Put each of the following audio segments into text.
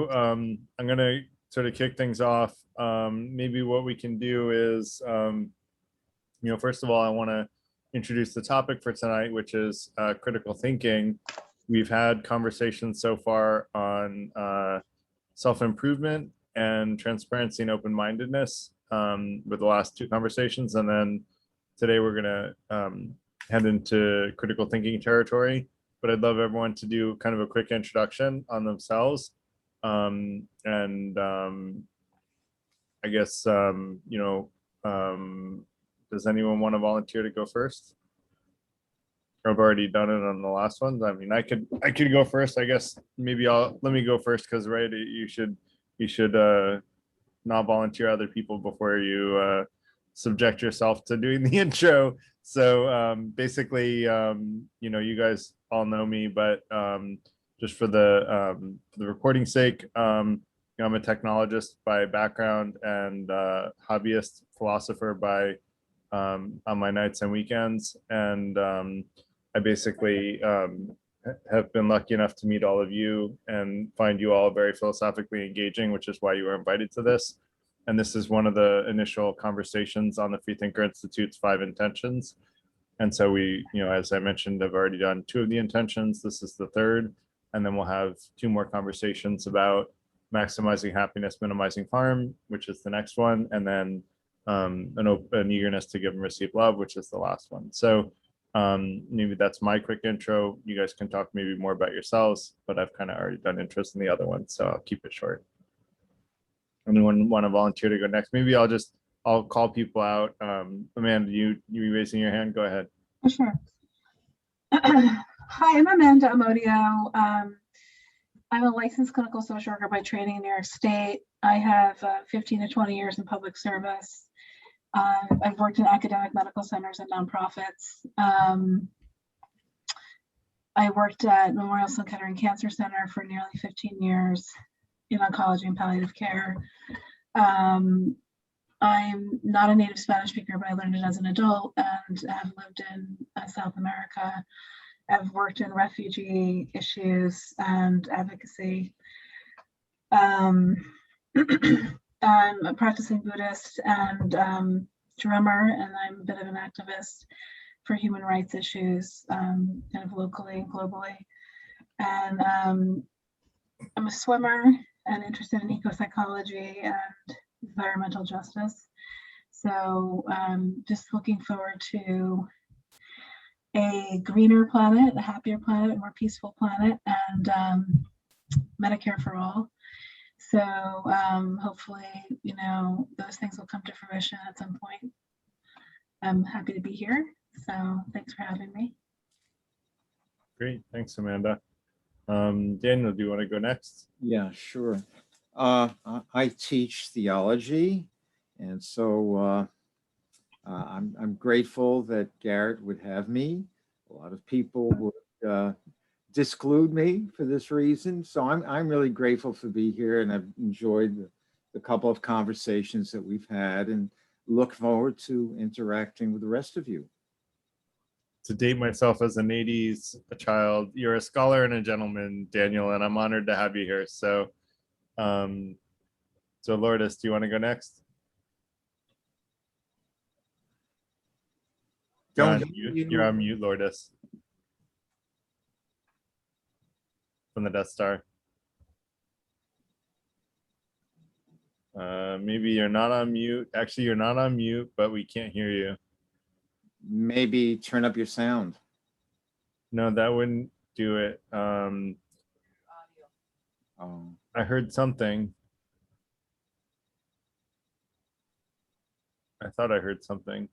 So I'm going to sort of kick things off. Maybe what we can do is, first of all, I want to introduce the topic for tonight, which is critical thinking. We've had conversations so far on self-improvement and transparency and open-mindedness with the last two conversations. And then today we're going to head into critical thinking territory. But I'd love everyone to do kind of a quick introduction on themselves. I guess, does anyone want to volunteer to go first? I've already done it on the last ones. I mean, I could go first. I guess maybe let me go first because right, you should not volunteer other people before you subject yourself to doing the intro. So basically, you guys all know me, but just for the recording sake, I'm a technologist by background and hobbyist philosopher by on my nights and weekends. And I basically have been lucky enough to meet all of you and find you all very philosophically engaging, which is why you were invited to this. And this is one of the initial conversations on the Freethinker Institute's 5 intentions. And so we, as I mentioned, have already done 2 of the intentions. This is the 3rd. And then we'll have 2 more conversations about maximizing happiness, minimizing harm, which is the next one. And then an eagerness to give and receive love, which is the last one. So maybe that's my quick intro. You guys can talk maybe more about yourselves, but I've kind of already done interest in the other one, so I'll keep it short. Anyone want to volunteer to go next? Maybe I'll call people out. Amanda, you raising your hand? Go ahead. Sure. Hi, I'm Amanda Amodio. I'm a licensed clinical social worker by training in New York State. I have 15 to 20 years in public service. I've worked in academic medical centers and nonprofits. I worked at Memorial Sloan Kettering Cancer Center for nearly 15 years in oncology and palliative care. I'm not a native Spanish speaker, but I learned it as an adult and have lived in South America. I've worked in refugee issues and advocacy. I'm a practicing Buddhist and drummer, and I'm a bit of an activist for human rights issues, kind of locally and globally. And I'm a swimmer and interested in eco-psychology and environmental justice. So just looking forward to a greener planet, a happier planet, a more peaceful planet, and Medicare for all. So hopefully, those things will come to fruition at some point. I'm happy to be here. So thanks for having me. Great. Thanks, Amanda. Daniel, do you want to go next? Yeah, sure. I teach theology, and so I'm grateful that Garrett would have me. A lot of people would disclude me for this reason, so I'm really grateful to be here, and I've enjoyed the couple of conversations that we've had, and look forward to interacting with the rest of you. To date myself as an 80s child, you're a scholar and a gentleman, Daniel, and I'm honored to have you here. So, Lourdes, do you want to go next? You're on mute, Lourdes. From the Death Star. Maybe you're not on mute. Actually, you're not on mute, but we can't hear you. Maybe turn up your sound. No, that wouldn't do it. I heard something. I thought I heard something.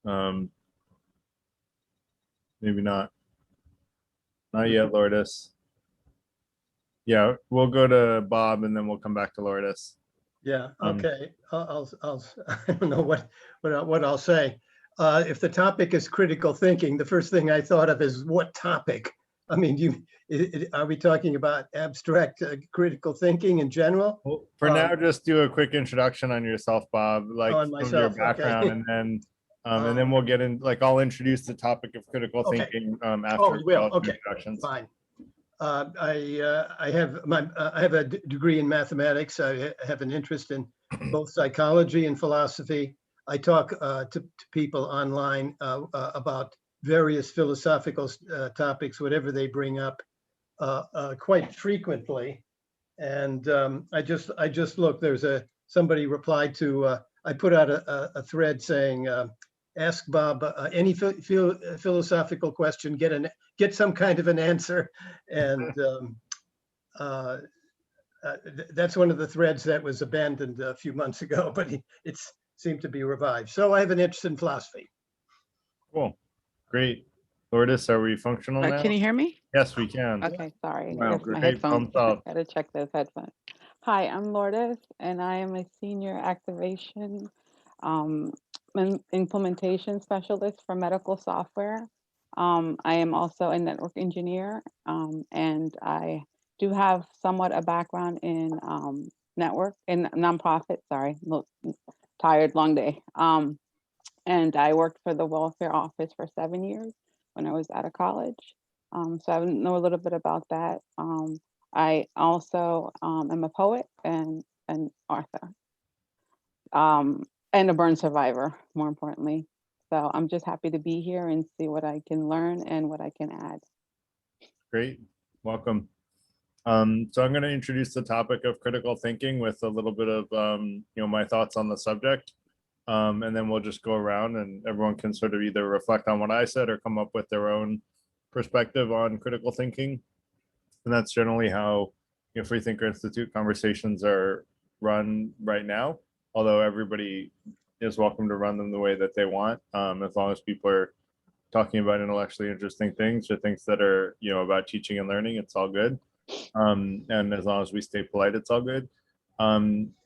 Maybe not. Not yet, Lourdes. Yeah, we'll go to Bob and then we'll come back to Lourdes. Yeah. Okay. I'll I don't know what I'll say. If the topic is critical thinking, the first thing I thought of is what topic? I mean, are we talking about abstract critical thinking in general? Well, for now, just do a quick introduction on yourself, Bob, like on myself, your background, okay. and then we'll get in. Like, I'll introduce the topic of critical thinking after Oh, you will. Okay. introductions. Fine. I have a degree in mathematics. I have an interest in both psychology and philosophy. I talk to people online about various philosophical topics, whatever they bring up, quite frequently. And I just looked. Somebody replied to. I put out a thread saying, "Ask Bob any philosophical question. Get some kind of an answer." And that's one of the threads that was abandoned a few months ago, but it seemed to be revived. So I have an interest in philosophy. Cool. Great. Lourdes, are we functional now? Can you hear me? Yes, we can. Okay, sorry. Wow, I guess my great headphones. thumbs up. Gotta check those headphones. Hi, I'm Lourdes, and I am a senior activation implementation specialist for medical software. I am also a network engineer, and I do have somewhat a background in nonprofit. Sorry, tired, long day. And I worked for the welfare office for 7 years when I was out of college. So I know a little bit about that. I also am a poet and an author, and a burn survivor, more importantly. So I'm just happy to be here and see what I can learn and what I can add. Great. Welcome. So I'm going to introduce the topic of critical thinking with a little bit of my thoughts on the subject. And then we'll just go around and everyone can sort of either reflect on what I said or come up with their own perspective on critical thinking. And that's generally how Free Thinker Institute conversations are run right now, although everybody is welcome to run them the way that they want, as long as people are talking about intellectually interesting things or things that are about teaching and learning, it's all good. And as long as we stay polite, it's all good.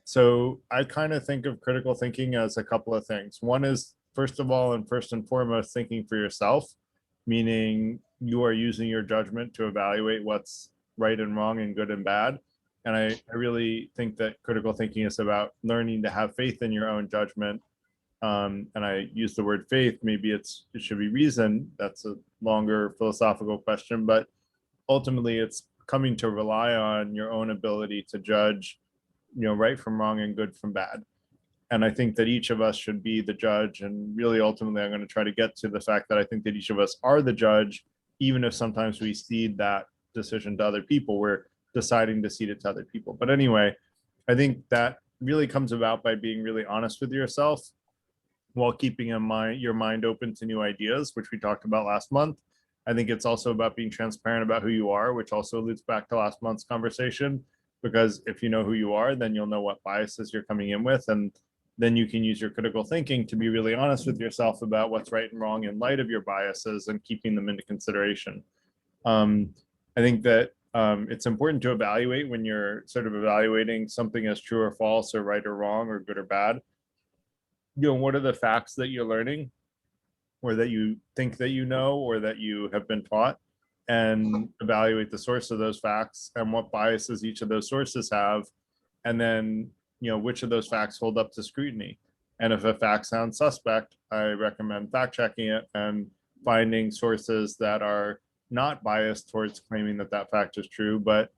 So I kind of think of critical thinking as a couple of things. One is, first of all, and first and foremost, thinking for yourself, meaning you are using your judgment to evaluate what's right and wrong and good and bad. And I really think that critical thinking is about learning to have faith in your own judgment. And I use the word faith, maybe it should be reason. That's a longer philosophical question, but ultimately it's coming to rely on your own ability to judge right from wrong and good from bad. And I think that each of us should be the judge. And really, ultimately, I'm going to try to get to the fact that I think that each of us are the judge, even if sometimes we cede that decision to other people. We're deciding to cede it to other people. But anyway, I think that really comes about by being really honest with yourself while keeping your mind open to new ideas, which we talked about last month. I think it's also about being transparent about who you are, which also leads back to last month's conversation. Because if you know who you are, then you'll know what biases you're coming in with. And then you can use your critical thinking to be really honest with yourself about what's right and wrong in light of your biases and keeping them into consideration. I think that it's important to evaluate when you're sort of evaluating something as true or false or right or wrong or good or bad. What are the facts that you're learning or that you think that you know or that you have been taught? And evaluate the source of those facts and what biases each of those sources have. And then, which of those facts hold up to scrutiny. And if a fact sounds suspect, I recommend fact checking it and finding sources that are not biased towards claiming that that fact is true, but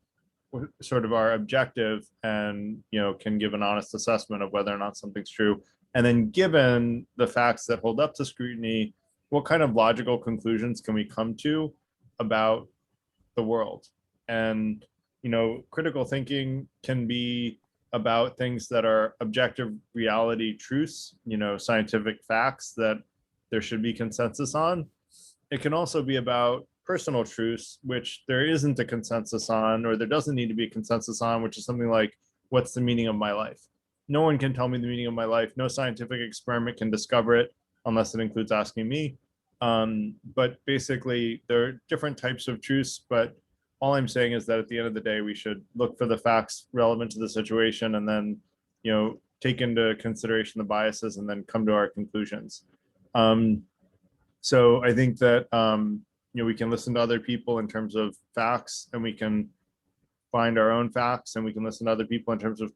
sort of are objective and, can give an honest assessment of whether or not something's true. And then given the facts that hold up to scrutiny, what kind of logical conclusions can we come to about the world? And critical thinking can be about things that are objective reality truths, scientific facts that there should be consensus on. It can also be about personal truths, which there isn't a consensus on, or there doesn't need to be a consensus on, which is something like, what's the meaning of my life? No one can tell me the meaning of my life. No scientific experiment can discover it unless it includes asking me. But basically there are different types of truths, but all I'm saying is that at the end of the day, we should look for the facts relevant to the situation and then, take into consideration the biases and then come to our conclusions. So I think that, we can listen to other people in terms of facts, and we can find our own facts, and we can listen to other people in terms of,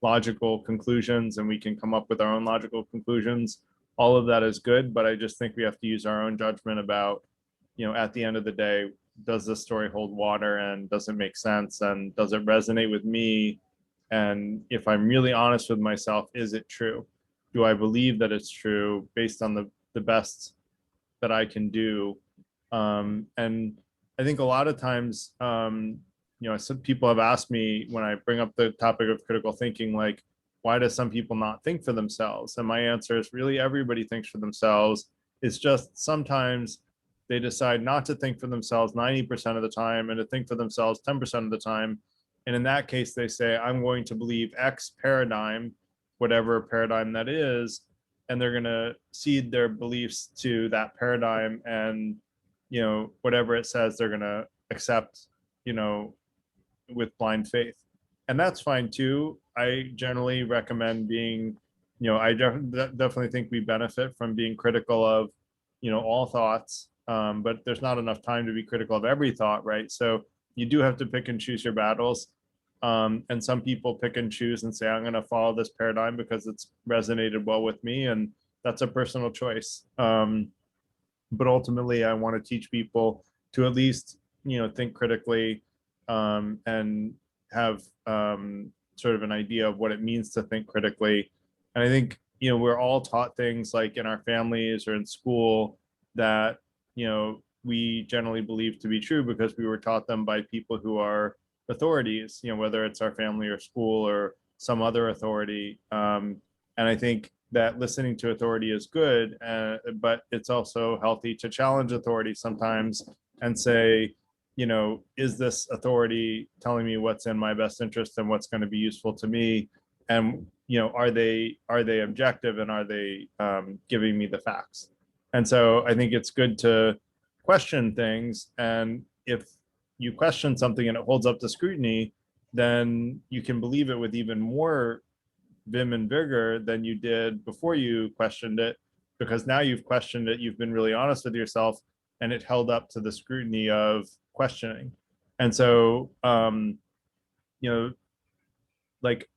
logical conclusions, and we can come up with our own logical conclusions. All of that is good, but I just think we have to use our own judgment about, at the end of the day, does this story hold water, and does it make sense, and does it resonate with me? And if I'm really honest with myself, is it true? Do I believe that it's true based on the best that I can do? And I think a lot of times, some people have asked me when I bring up the topic of critical thinking, like, why do some people not think for themselves? And my answer is really everybody thinks for themselves. It's just sometimes they decide not to think for themselves 90% of the time and to think for themselves 10% of the time. And in that case, they say, I'm going to believe X paradigm, whatever paradigm that is, and they're going to cede their beliefs to that paradigm, and whatever it says they're going to accept with blind faith. And that's fine too. I generally recommend being, I definitely think we benefit from being critical of all thoughts, but there's not enough time to be critical of every thought, right? So you do have to pick and choose your battles. And some people pick and choose and say, I'm going to follow this paradigm because it's resonated well with me, and that's a personal choice. But ultimately, I want to teach people to at least think critically, and have sort of an idea of what it means to think critically. And I think we're all taught things like in our families or in school that we generally believe to be true because we were taught them by people who are authorities, whether it's our family or school or some other authority. And I think that listening to authority is good, but it's also healthy to challenge authority sometimes and say, is this authority telling me what's in my best interest and what's going to be useful to me? And are they objective, and are they giving me the facts? And so I think it's good to question things, and if you question something and it holds up to scrutiny, then you can believe it with even more vim and vigor than you did before you questioned it, because now you've questioned it, you've been really honest with yourself, and it held up to the scrutiny of questioning. And so like,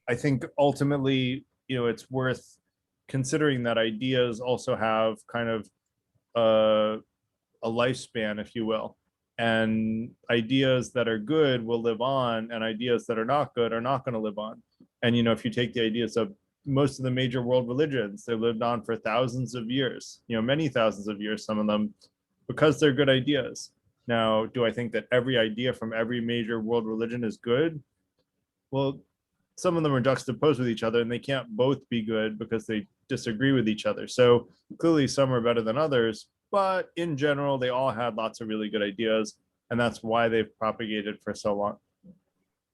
I think ultimately it's worth considering that ideas also have kind of a lifespan, if you will. And ideas that are good will live on, and ideas that are not good are not going to live on. And if you take the ideas of most of the major world religions, they lived on for thousands of years, many thousands of years, some of them, because they're good ideas. Now, do I think that every idea from every major world religion is good? Well, some of them are juxtaposed with each other, and they can't both be good because they disagree with each other. So clearly some are better than others, but in general, they all had lots of really good ideas, and that's why they've propagated for so long.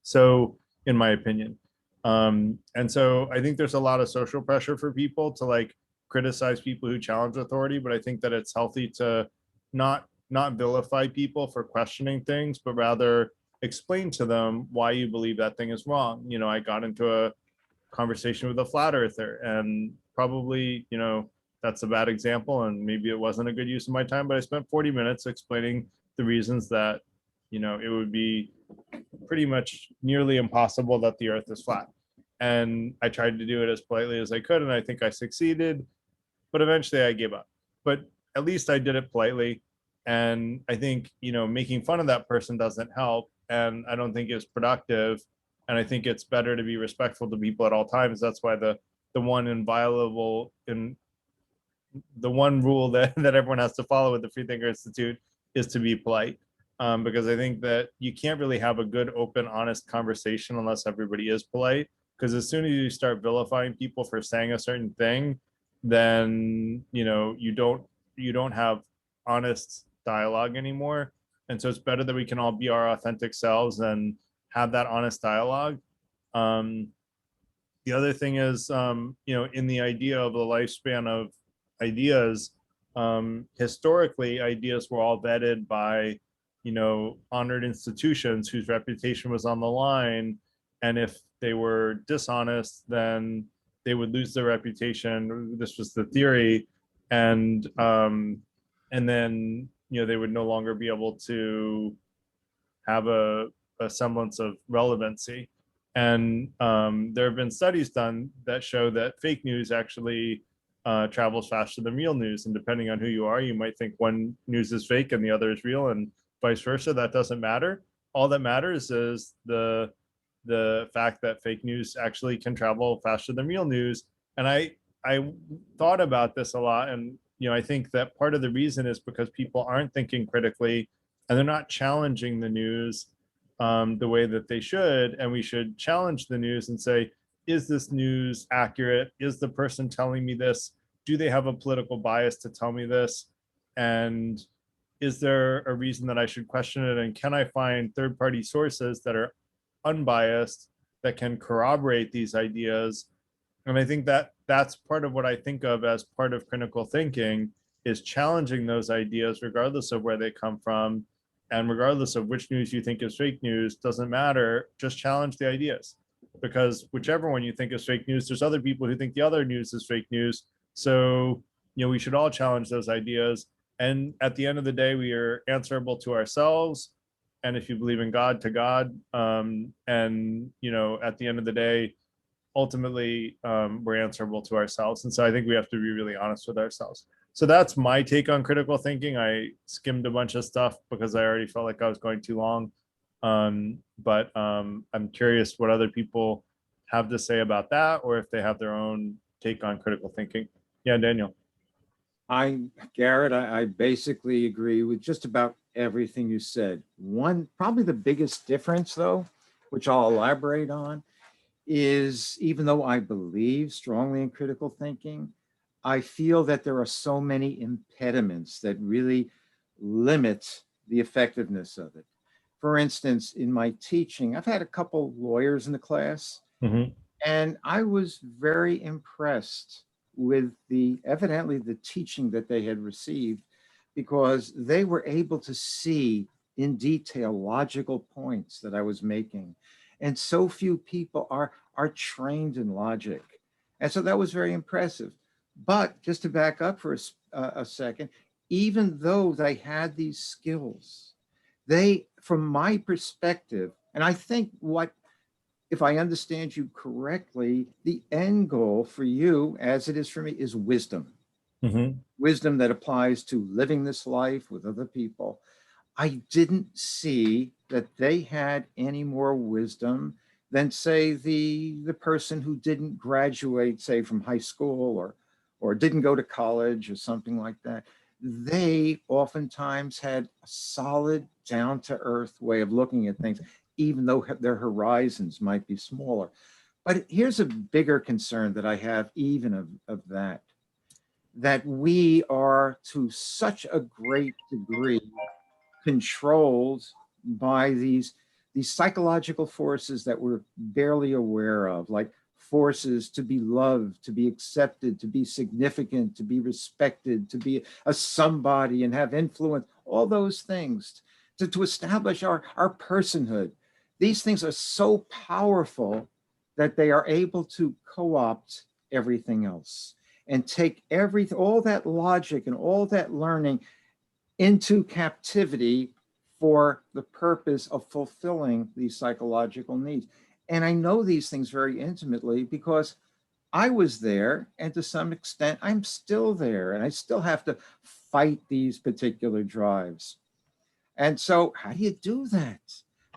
So, in my opinion. And so I think there's a lot of social pressure for people to like criticize people who challenge authority, but I think that it's healthy to not vilify people for questioning things, but rather explain to them why you believe that thing is wrong. I got into a conversation with a flat earther, and probably, that's a bad example, and maybe it wasn't a good use of my time, but I spent 40 minutes explaining the reasons that, it would be pretty much nearly impossible that the earth is flat. And I tried to do it as politely as I could, and I think I succeeded, but eventually I gave up. But at least I did it politely. And I think, making fun of that person doesn't help, and I don't think it's productive. And I think it's better to be respectful to people at all times. That's why the one inviolable in the one rule that everyone has to follow with the Freethinker Institute is to be polite. Because I think that you can't really have a good, open, honest conversation unless everybody is polite. Because as soon as you start vilifying people for saying a certain thing, then you don't have honest dialogue anymore. And so it's better that we can all be our authentic selves and have that honest dialogue. The other thing is, in the idea of the lifespan of ideas, historically, ideas were all vetted by honored institutions whose reputation was on the line. And if they were dishonest, then they would lose their reputation. This was the theory. And then, they would no longer be able to have a semblance of relevancy. And there have been studies done that show that fake news actually travels faster than real news. And depending on who you are, you might think one news is fake and the other is real, and vice versa. That doesn't matter. All that matters is the fact that fake news actually can travel faster than real news. And I thought about this a lot, and I think that part of the reason is because people aren't thinking critically and they're not challenging the news the way that they should. And we should challenge the news and say, is this news accurate? Is the person telling me this? Do they have a political bias to tell me this? And is there a reason that I should question it? And can I find third-party sources that are unbiased, that can corroborate these ideas? And I think that that's part of what I think of as part of critical thinking, is challenging those ideas regardless of where they come from. And regardless of which news you think is fake news, doesn't matter, just challenge the ideas. Because whichever one you think is fake news, there's other people who think the other news is fake news. So, we should all challenge those ideas. And at the end of the day, we are answerable to ourselves. And if you believe in God, to God. And, at the end of the day, ultimately, we're answerable to ourselves. And so I think we have to be really honest with ourselves. So that's my take on critical thinking. I skimmed a bunch of stuff because I already felt like I was going too long. But I'm curious what other people have to say about that, or if they have their own take on critical thinking. Yeah, Daniel. Garrett, I basically agree with just about everything you said. Probably the biggest difference, though, which I'll elaborate on, is even though I believe strongly in critical thinking, I feel that there are so many impediments that really limit the effectiveness of it. For instance, in my teaching, I've had a couple lawyers in the class, and I was very impressed with evidently the teaching that they had received, because they were able to see in detail logical points that I was making. And so few people are trained in logic. And so that was very impressive. But just to back up for a second, even though they had these skills, from my perspective, and I think if I understand you correctly, the end goal for you, as it is for me, is wisdom. Wisdom that applies to living this life with other people. I didn't see that they had any more wisdom than, say, the person who didn't graduate, say, from high school or didn't go to college or something like that. They oftentimes had a solid, down-to-earth way of looking at things, even though their horizons might be smaller. But here's a bigger concern that I have even of that we are to such a great degree controlled by these psychological forces that we're barely aware of, like forces to be loved, to be accepted, to be significant, to be respected, to be a somebody and have influence, all those things, to establish our personhood. These things are so powerful that they are able to co-opt everything else and take all that logic and all that learning into captivity for the purpose of fulfilling these psychological needs. And I know these things very intimately because I was there, and to some extent, I'm still there, and I still have to fight these particular drives. And so how do you do that?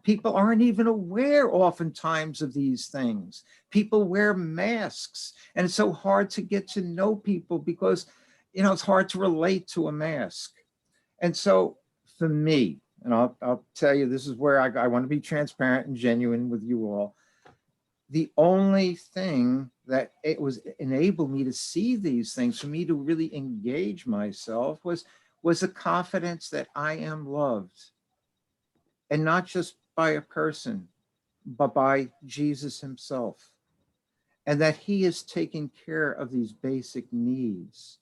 People aren't even aware oftentimes of these things. People wear masks, and it's so hard to get to know people because, it's hard to relate to a mask. And so for me, and I'll tell you, this is where I want to be transparent and genuine with you all. The only thing that it was enabled me to see these things, for me to really engage myself, was a confidence that I am loved. And not just by a person, but by Jesus himself. And that he is taking care of these basic needs,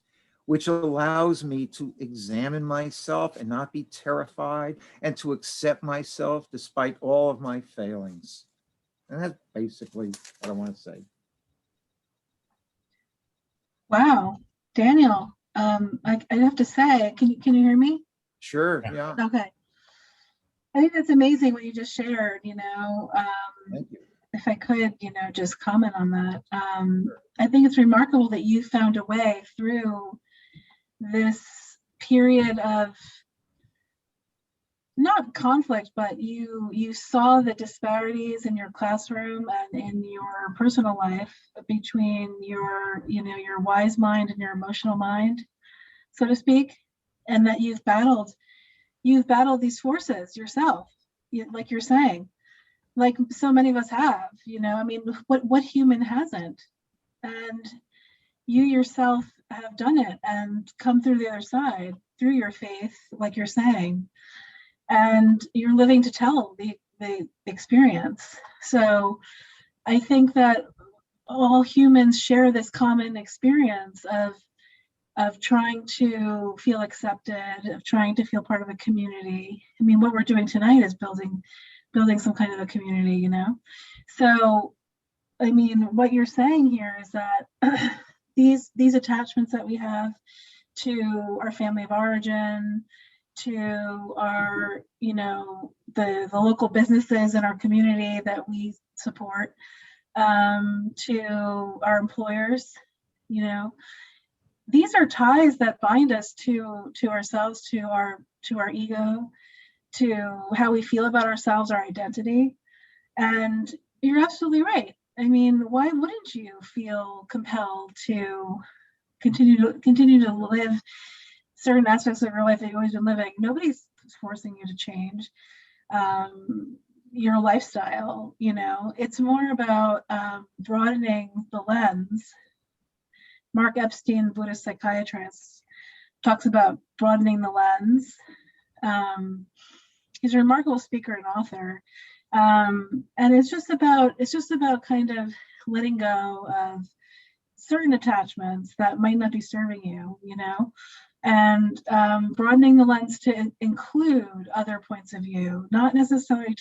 which allows me to examine myself and not be terrified, and to accept myself despite all of my failings. And that's basically what I want to say. Wow, Daniel, I have to say, can you hear me? Sure, yeah. Okay. I think that's amazing what you just shared, Thank you. the I could, just comment on that. I think it's remarkable that you found a way through this period of not conflict, but you saw the disparities in your classroom and in your personal life between your wise mind and your emotional mind, so to speak, and that you've battled these forces yourself, like you're saying, like so many of us have. I mean, what human hasn't? And you yourself have done it and come through the other side through your faith, like you're saying, and you're living to tell the experience. So I think that all humans share this common experience of trying to feel accepted, of trying to feel part of a community. I mean, what we're doing tonight is building some kind of a community, So, I mean, what you're saying here is that these attachments that we have to our family of origin, to our, the local businesses in our community that we support, to our employers, these are ties that bind us to ourselves, to our ego, to how we feel about ourselves, our identity. And you're absolutely right. I mean, why wouldn't you feel compelled to continue to live certain aspects of your life that you've always been living? Nobody's forcing you to change your lifestyle. It's more about broadening the lens. Mark Epstein, Buddhist psychiatrist, talks about broadening the lens. He's a remarkable speaker and author. And it's just about kind of letting go of certain attachments that might not be serving you, and broadening the lens to include other points of view, not necessarily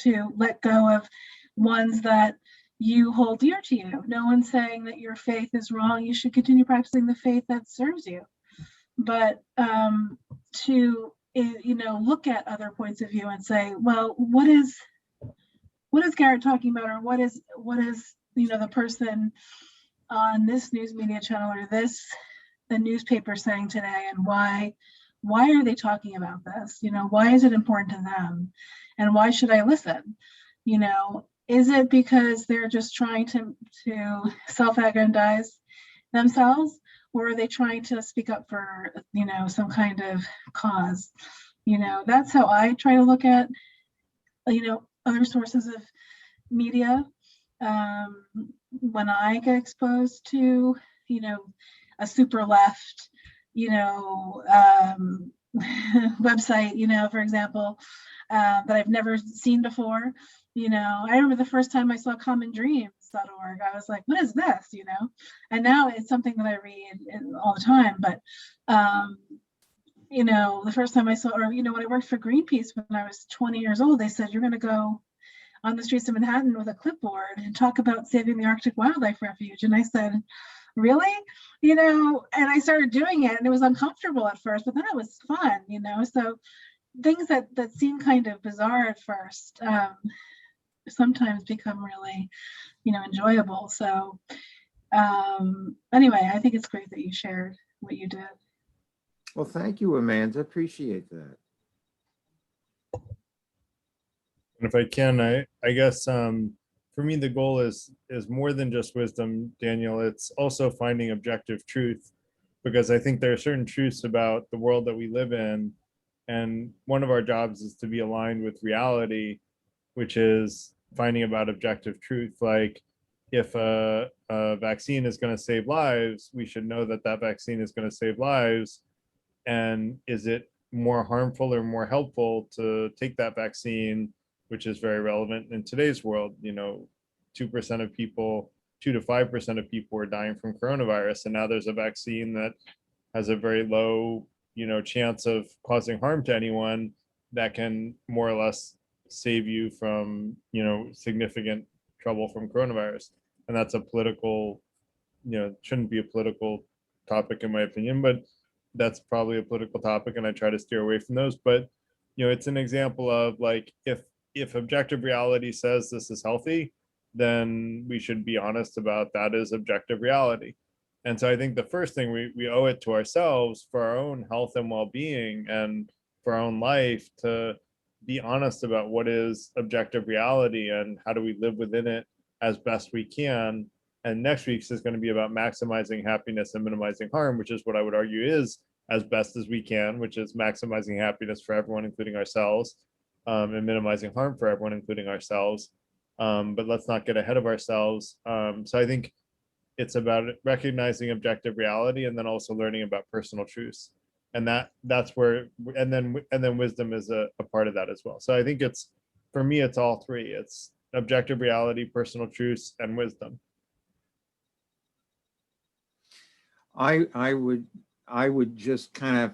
to let go of ones that you hold dear to you. No one's saying that your faith is wrong. You should continue practicing the faith that serves you. But to look at other points of view and say, well, what is Garrett talking about, or what is the person on this news media channel or the newspaper saying today, and why are they talking about this? Why is it important to them, and why should I listen? Is it because they're just trying to self-aggrandize themselves, or are they trying to speak up for some kind of cause? That's how I try to look at other sources of media when I get exposed to a super left website, for example, that I've never seen before. I remember the first time I saw commondreams.org, I was like, what is this? And now it's something that I read all the time. But the first time I saw, or when I worked for Greenpeace when I was 20 years old, they said, you're going to go on the streets of Manhattan with a clipboard and talk about saving the Arctic Wildlife Refuge. And I said, really? And I started doing it, and it was uncomfortable at first, but then it was fun, so things that seem kind of bizarre at first sometimes become really enjoyable. So anyway, I think it's great that you shared what you did. Well, thank you, Amanda. Appreciate that. And if I can, I guess for me, the goal is more than just wisdom, Daniel. It's also finding objective truth, because I think there are certain truths about the world that we live in, and one of our jobs is to be aligned with reality, which is finding about objective truth. Like, if a vaccine is going to save lives, we should know that that vaccine is going to save lives. And is it more harmful or more helpful to take that vaccine, which is very relevant in today's world? 2% of people, 2 to 5% of people are dying from coronavirus, and now there's a vaccine that has a very low, chance of causing harm to anyone, that can more or less save you from, significant trouble from coronavirus. And that's a political, shouldn't be a political topic in my opinion, but that's probably a political topic, and I try to steer away from those. But it's an example of, like, if objective reality says this is healthy, then we should be honest about that as objective reality. And so I think the first thing we owe it to ourselves for our own health and well-being and for our own life to be honest about what is objective reality and how do we live within it as best we can. And next week's is going to be about maximizing happiness and minimizing harm, which is what I would argue is as best as we can, which is maximizing happiness for everyone, including ourselves, and minimizing harm for everyone, including ourselves. But let's not get ahead of ourselves. So I think it's about recognizing objective reality and then also learning about personal truths. And that's where, and then wisdom is a part of that as well. So I think it's, for me, it's all three. It's objective reality, personal truths, and wisdom. I would just kind of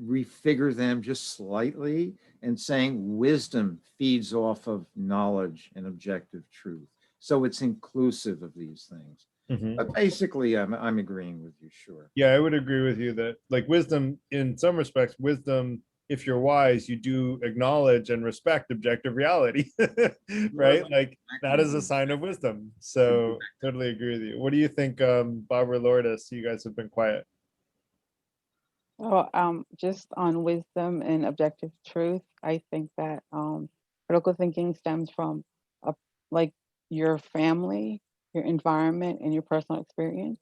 refigure them just slightly and saying wisdom feeds off of knowledge and objective truth. So it's inclusive of these things. But basically, I'm agreeing with you, sure. Yeah, I would agree with you that like wisdom, in some respects, wisdom, if you're wise, you do acknowledge and respect objective reality, right? Like that is a sign of wisdom. So totally agree with you. What do you think, Barbara Lourdes? You guys have been quiet. Well, just on wisdom and objective truth, I think that critical thinking stems from like your family, your environment, and your personal experiences.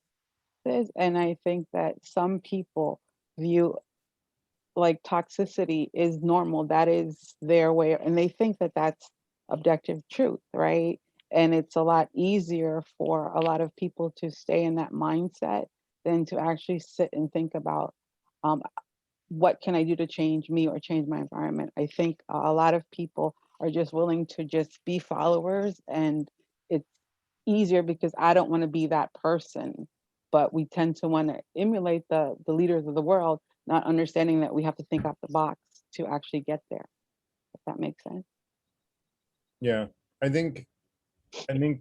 And I think that some people view like toxicity is normal. That is their way, and they think that that's objective truth, right? And it's a lot easier for a lot of people to stay in that mindset than to actually sit and think about what can I do to change me or change my environment. I think a lot of people are just willing to just be followers, and it's easier because I don't want to be that person. But we tend to want to emulate the leaders of the world, not understanding that we have to think out the box to actually get there, if that makes sense. Yeah, I think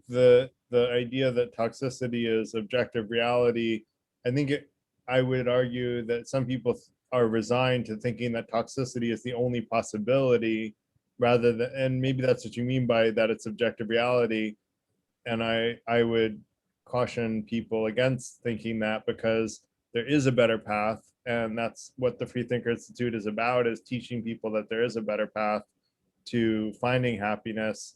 the idea that toxicity is objective reality, I think I would argue that some people are resigned to thinking that toxicity is the only possibility rather than, and maybe that's what you mean by that it's objective reality. And I would caution people against thinking that, because there is a better path, and that's what the Freethinker Institute is about, is teaching people that there is a better path to finding happiness.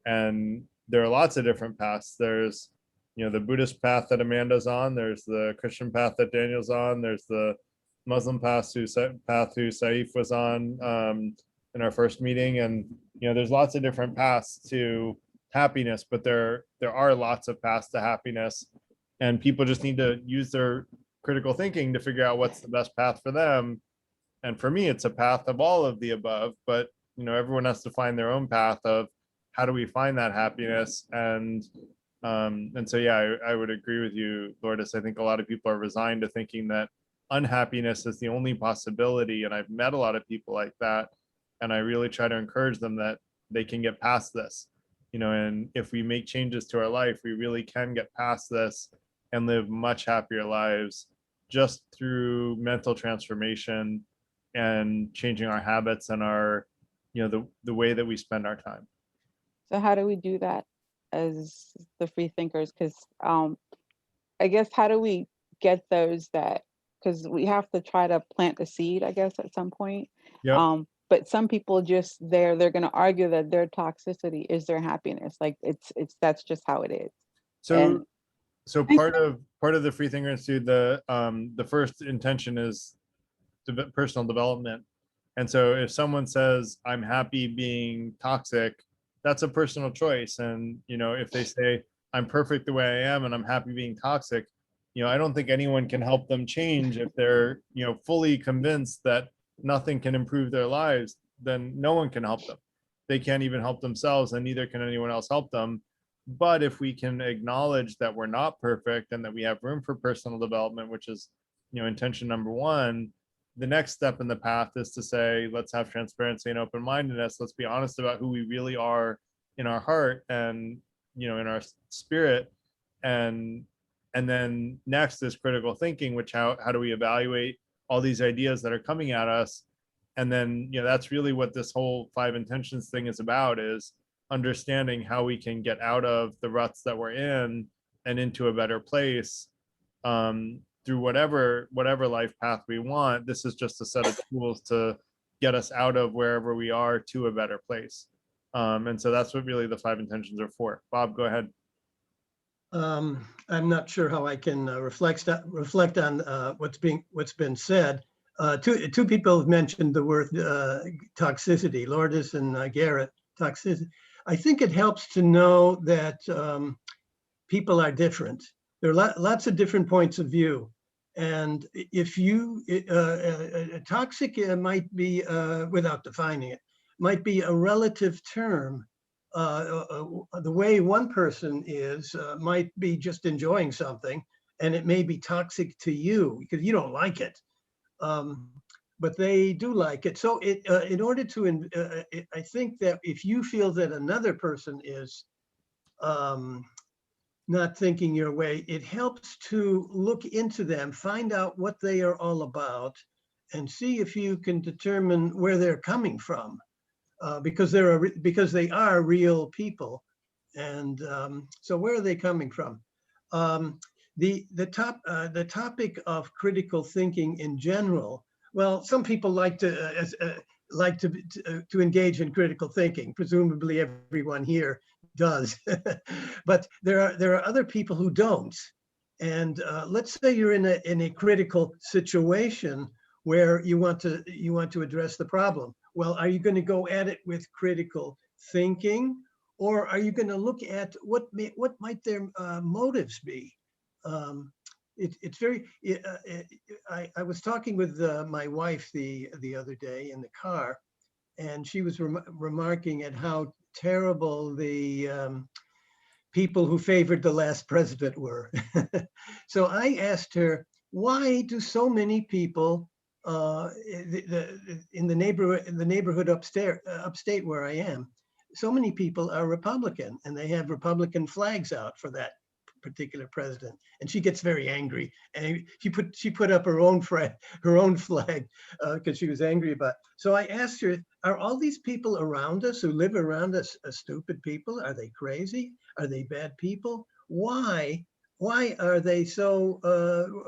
And there are lots of different paths. There's, you know, the Buddhist path that Amanda's on, there's the Christian path that Daniel's on, there's the Muslim path who Saif was on in our first meeting. And you know, there's lots of different paths to happiness, but there are lots of paths to happiness, and people just need to use their critical thinking to figure out what's the best path for them. And for me, it's a path of all of the above, but you know, everyone has to find their own path of how do we find that happiness. And so yeah, I would agree with you, Lourdes. I think a lot of people are resigned to thinking that unhappiness is the only possibility, and I've met a lot of people like that, and I really try to encourage them that they can get past this, you know, and if we make changes to our life, we really can get past this and live much happier lives just through mental transformation and changing our habits and our, you know, the way that we spend our time. So how do we do that as the free thinkers? Because I guess, how do we get those that, because we have to try to plant the seed, I guess, at some point. Yeah. But some people just they're going to argue that their toxicity is their happiness. Like it's that's just how it is. So part of the Freethinker Institute, the first intention is personal development. And so if someone says, I'm happy being toxic, that's a personal choice. And, you know, if they say, I'm perfect the way I am and I'm happy being toxic, you know, I don't think anyone can help them change. If they're, you know, fully convinced that nothing can improve their lives, then no one can help them. They can't even help themselves, and neither can anyone else help them. But if we can acknowledge that we're not perfect and that we have room for personal development, which is, you know, intention number one, the next step in the path is to say, let's have transparency and open-mindedness. Let's be honest about who we really are in our heart and, you know, in our spirit. And then next is critical thinking, which how do we evaluate all these ideas that are coming at us? And then, you know, that's really what this whole 5 intentions thing is about, is understanding how we can get out of the ruts that we're in and into a better place, through whatever life path we want. This is just a set of tools to get us out of wherever we are to a better place. And so that's what really the 5 intentions are for. Bob, go ahead. I'm not sure how I can reflect on what's been said. Two people have mentioned the word toxicity, Lourdes and Garrett. Toxicity. I think it helps to know that people are different. There are lots of different points of view, and if you toxic might be, without defining it, might be a relative term. The way one person is might be just enjoying something, and it may be toxic to you because you don't like it, but they do like it. So in order to, I think that if you feel that another person is not thinking your way, it helps to look into them, find out what they are all about, and see if you can determine where they're coming from. Because they are real people, and so where are they coming from? The topic of critical thinking in general. Well, some people like to engage in critical thinking. Presumably, everyone here does, but there are other people who don't. And let's say you're in a critical situation where you want to address the problem. Well, are you going to go at it with critical thinking, or are you going to look at what might their motives be? It's very. I was talking with my wife the other day in the car, and she was remarking at how terrible the people who favored the last president were. So I asked her, why do so many people in the neighborhood upstate where I am, so many people are Republican, and they have Republican flags out for that particular president, and she gets very angry, and she put up her own flag because she was angry about. So I asked her, are all these people around us who live around us stupid people? Are they crazy? Are they bad people? Why are they so?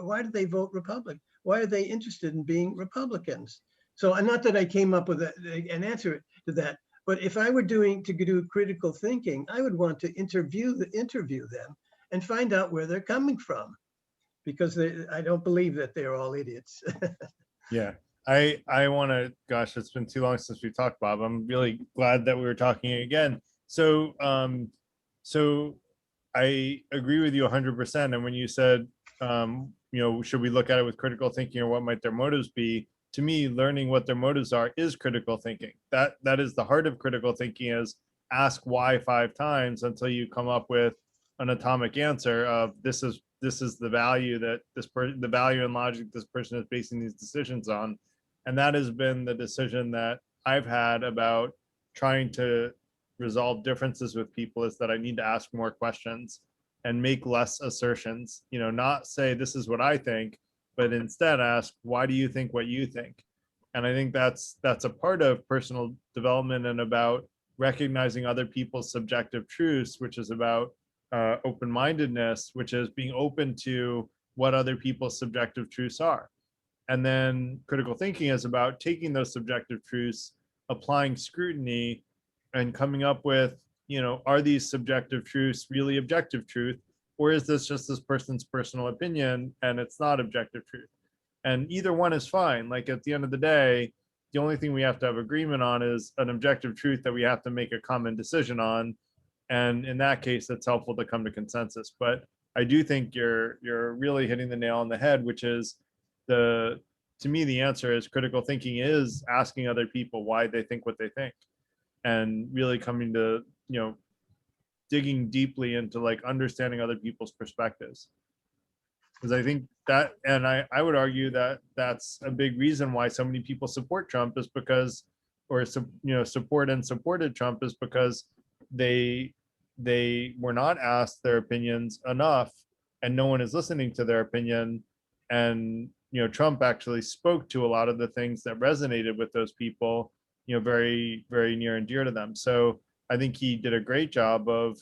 Why do they vote Republican? Why are they interested in being Republicans? So, not that I came up with an answer to that, but if I were to do critical thinking, I would want to interview them and find out where they're coming from, because I don't believe that they're all idiots. Yeah, I want to, gosh, it's been too long since we talked, Bob. I'm really glad that we were talking again. So, so I agree with you 100%. And when you said, should we look at it with critical thinking, or what might their motives be? To me, learning what their motives are is critical thinking. That is the heart of critical thinking, is ask why 5 times until you come up with an atomic answer of this is the value that the value and logic this person is basing these decisions on. And that has been the decision that I've had about trying to resolve differences with people, is that I need to ask more questions and make less assertions, not say this is what I think, but instead ask, why do you think what you think? And I think that's a part of personal development, and about recognizing other people's subjective truths, which is about open-mindedness, which is being open to what other people's subjective truths are. And then critical thinking is about taking those subjective truths, applying scrutiny, and coming up with, are these subjective truths really objective truth, or is this just this person's personal opinion and it's not objective truth? And either one is fine. Like, at the end of the day, the only thing we have to have agreement on is an objective truth that we have to make a common decision on. And in that case, it's helpful to come to consensus. But I do think you're really hitting the nail on the head, which is to me, the answer is critical thinking is asking other people why they think what they think, and really coming to, digging deeply into understanding other people's perspectives. Because I think that, and I would argue that that's a big reason why so many people support Trump, is because, or support and supported Trump, is because they were not asked their opinions enough, and no one is listening to their opinion. And Trump actually spoke to a lot of the things that resonated with those people, very, very near and dear to them. So I think he did a great job of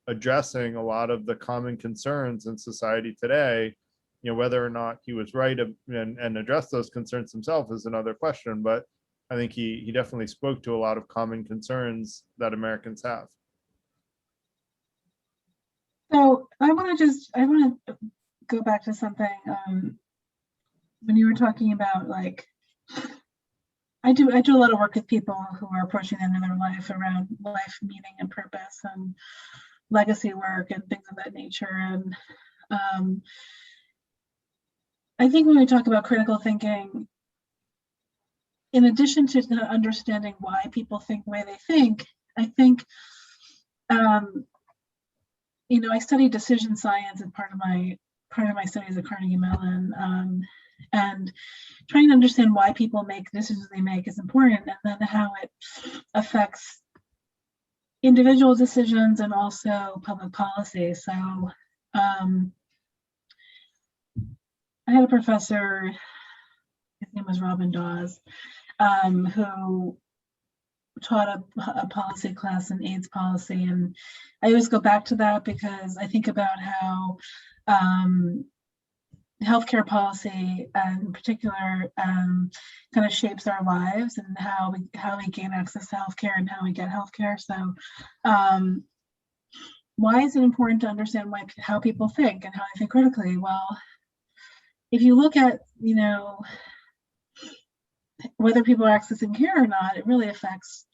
addressing a lot of the common concerns in society today. Whether or not he was right and address those concerns himself is another question, but I think he definitely spoke to a lot of common concerns that Americans have. So I want to go back to something when you were talking about, like, I do a lot of work with people who are approaching the end of their life around life meaning and purpose and legacy work and things of that nature. And I think when we talk about critical thinking, in addition to understanding why people think the way they think, I think, I studied decision science as part of my studies at Carnegie Mellon, and trying to understand why people make decisions they make is important, and then how it affects individual decisions and also public policy. So I had a professor, his name was Robin Dawes, who taught a policy class in AIDS policy. And I always go back to that because I think about how healthcare policy in particular kind of shapes our lives and how we gain access to healthcare and how we get healthcare. So why is it important to understand how people think and how they think critically? Well, if you look at, whether people are accessing care or not, it really affects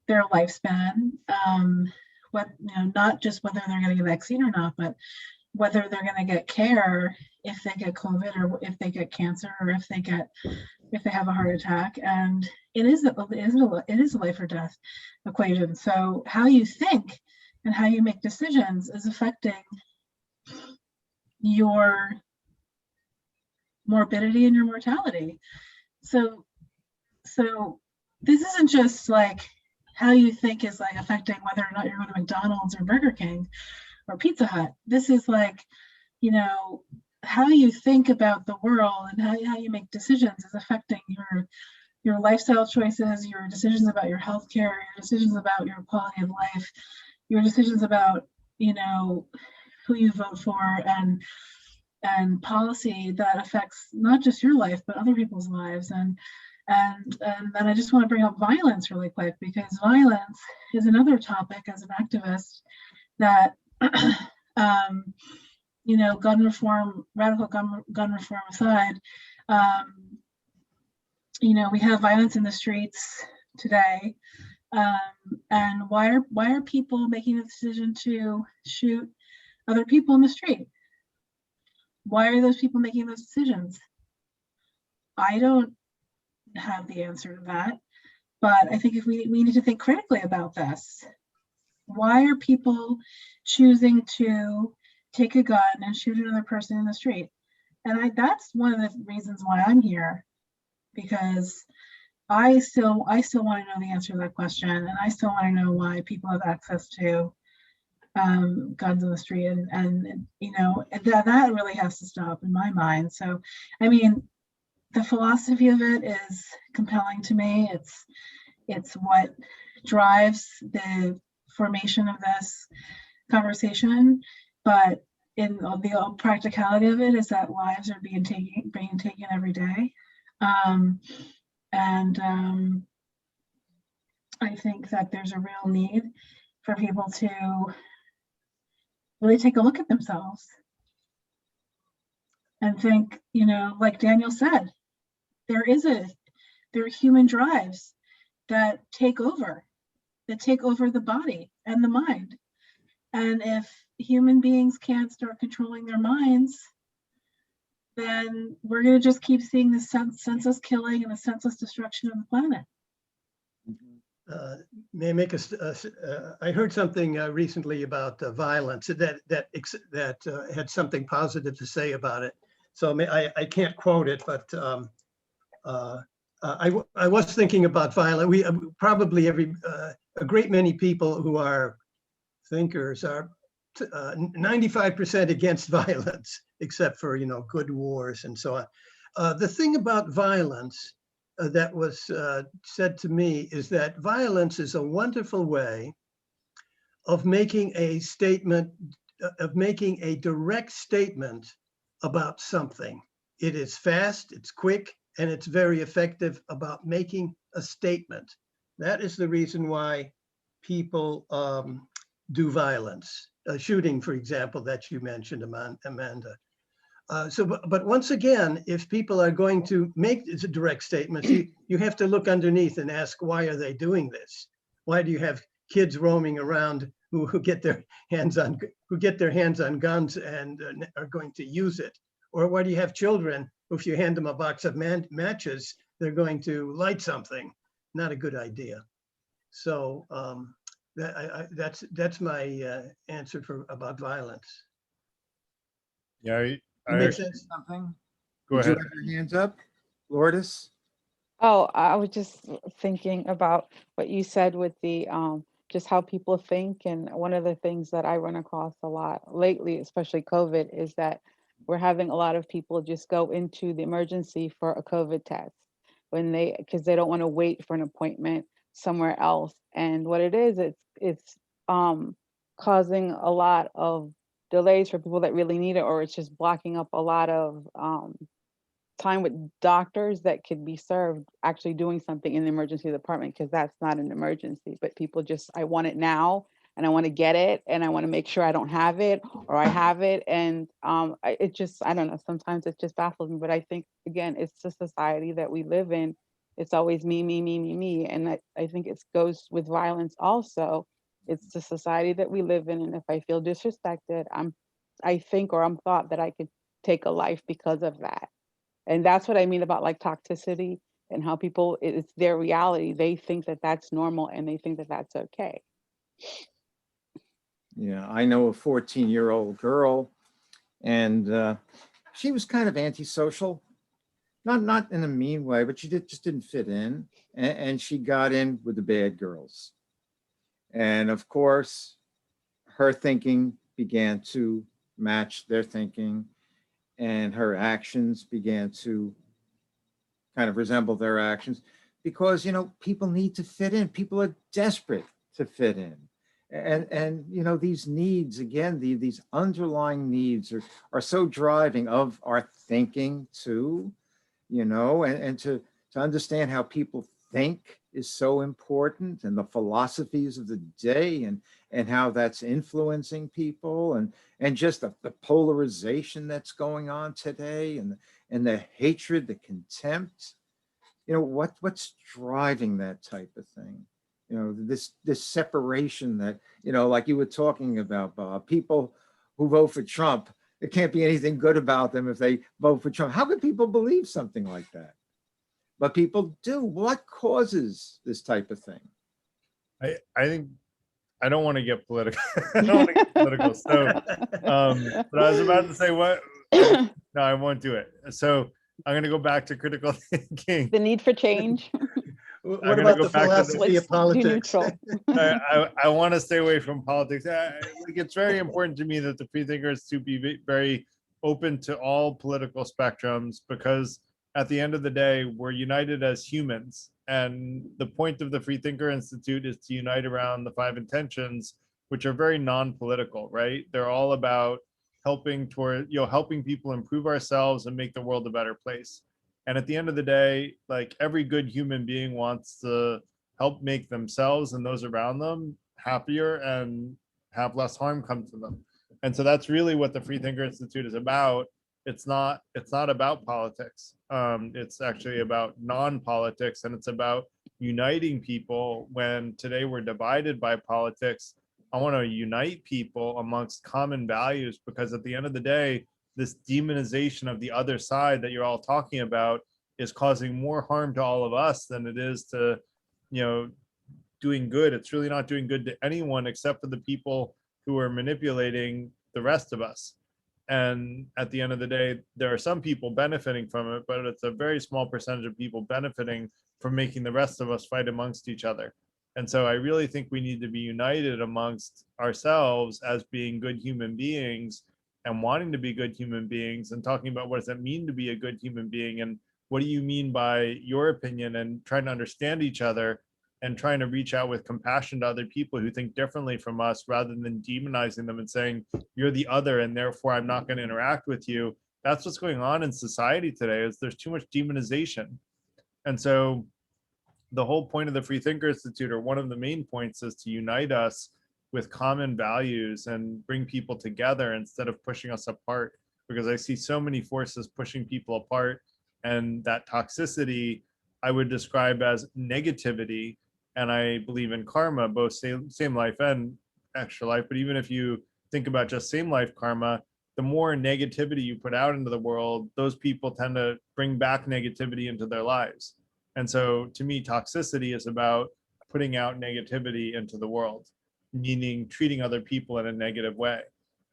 their lifespan. Not just whether they're getting a vaccine or not, but whether they're going to get care if they get COVID or if they get cancer or if they have a heart attack. And it is a life or death equation. So how you think and how you make decisions is affecting your morbidity and your mortality. So this isn't just like how you think is like affecting whether or not you're going to McDonald's or Burger King or Pizza Hut. This is like, how you think about the world and how you make decisions is affecting your lifestyle choices, your decisions about your healthcare, your decisions about your quality of life, your decisions about, who you vote for, and policy that affects not just your life, but other people's lives. And then I just want to bring up violence really quick, because violence is another topic as an activist that, gun reform, radical gun reform aside, we have violence in the streets today. And why are people making the decision to shoot other people in the street? Why are those people making those decisions? I don't have the answer to that, but I think if we need to think critically about this. Why are people choosing to take a gun and shoot another person in the street? And that's one of the reasons why I'm here, because I still want to know the answer to that question, and I still want to know why people have access to guns in the street, and that really has to stop in my mind. So, I mean, the philosophy of it is compelling to me. It's what drives the formation of this conversation, but in the practicality of it is that lives are being taken every day, and I think that there's a real need for people to really take a look at themselves and think, like Daniel said, there are human drives that take over the body and the mind. And if human beings can't start controlling their minds, then we're going to just keep seeing the senseless killing and the senseless destruction of the planet. May I make I heard something recently about violence that had something positive to say about it. So I can't quote it, but I was thinking about violence. We probably a great many people who are thinkers are 95% against violence, except for good wars and so on. The thing about violence that was said to me is that violence is a wonderful way of making a statement, of making a direct statement about something. It is fast, it's quick, and it's very effective about making a statement. That is the reason why people do violence. Shooting, for example, that you mentioned, Amanda. But once again, if people are going to make direct statements, you have to look underneath and ask, why are they doing this? Why do you have kids roaming around who get their hands on guns and are going to use it? Or why do you have children who, if you hand them a box of matches, they're going to light something? Not a good idea. So that's my answer about violence. Yeah, I Makes actually, sense? Something? go Did you ahead. have your hands up, Lourdes? Oh, I was just thinking about what you said with the just how people think. And one of the things that I run across a lot lately, especially COVID, is that we're having a lot of people just go into the emergency for a COVID test because they don't want to wait for an appointment somewhere else. And what it is, it's causing a lot of delays for people that really need it, or it's just blocking up a lot of time with doctors that could be served actually doing something in the emergency department, because that's not an emergency, but people just, I want it now and I want to get it and I want to make sure I don't have it or I have it. And it just, I don't know, sometimes it just baffles me, but I think, again, it's the society that we live in. It's always me, me, me, me, me. And I think it goes with violence also. It's the society that we live in. And if I feel disrespected, I think, or I'm thought that I could take a life because of that. And that's what I mean about like toxicity and how people, it's their reality. They think that that's normal and they think that that's okay. Yeah, I know a 14-year-old girl, and she was kind of antisocial, not in a mean way, but she just didn't fit in, and she got in with the bad girls. And of course, her thinking began to match their thinking, and her actions began to kind of resemble their actions, because people need to fit in. People are desperate to fit in. And these needs, again, these underlying needs are so driving of our thinking too, and to understand how people think is so important, and the philosophies of the day, and how that's influencing people, and just the polarization that's going on today, and the hatred, the contempt. What's driving that type of thing? This separation that, like you were talking about, Bob, people who vote for Trump, it can't be anything good about them if they vote for Trump. How could people believe something like that? But people do. What causes this type of thing? I think I don't want to get political. I don't want to get political. So, but I was about to say what? No, I won't do it. So I'm going to go back to critical thinking. The need for change. What gonna about go the back to the- philosophy of Let's do politics? neutral. I want to stay away from politics. Like, it's very important to me that the free thinkers to be very open to all political spectrums, because at the end of the day, we're united as humans. And the point of the Free Thinker Institute is to unite around the 5 intentions, which are very non-political, right? They're all about helping people improve ourselves and make the world a better place. And at the end of the day, like, every good human being wants to help make themselves and those around them happier and have less harm come to them. And so that's really what the Free Thinker Institute is about. It's not about politics. It's actually about non-politics, and it's about uniting people. When today we're divided by politics, I want to unite people amongst common values, because at the end of the day, this demonization of the other side that you're all talking about is causing more harm to all of us than it is to, doing good. It's really not doing good to anyone except for the people who are manipulating the rest of us. And at the end of the day, there are some people benefiting from it, but it's a very small percentage of people benefiting from making the rest of us fight amongst each other. And so I really think we need to be united amongst ourselves as being good human beings and wanting to be good human beings, and talking about what does it mean to be a good human being, and what do you mean by your opinion, and trying to understand each other and trying to reach out with compassion to other people who think differently from us, rather than demonizing them and saying you're the other and therefore I'm not going to interact with you. That's what's going on in society today, is there's too much demonization. And so the whole point of the Free Thinker Institute, or one of the main points, is to unite us with common values and bring people together instead of pushing us apart, because I see so many forces pushing people apart, and that toxicity I would describe as negativity. And I believe in karma, both same life and extra life. But even if you think about just same life karma, the more negativity you put out into the world, those people tend to bring back negativity into their lives. And so to me, toxicity is about putting out negativity into the world, meaning treating other people in a negative way.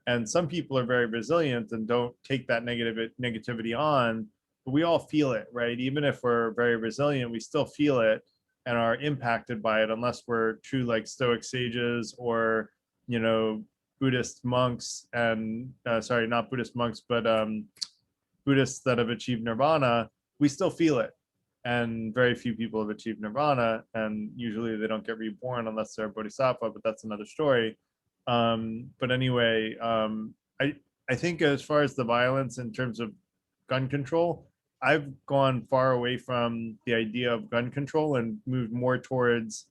And some people are very resilient and don't take that negativity on, but we all feel it, right? Even if we're very resilient, we still feel it and are impacted by it, unless we're true like Stoic sages or, you know, Buddhist monks and sorry, not Buddhist monks, but Buddhists that have achieved nirvana. We still feel it. And very few people have achieved nirvana, and usually they don't get reborn unless they're a bodhisattva, but that's another story. But anyway, I think as far as the violence in terms of gun control, I've gone far away from the idea of gun control and moved more towards,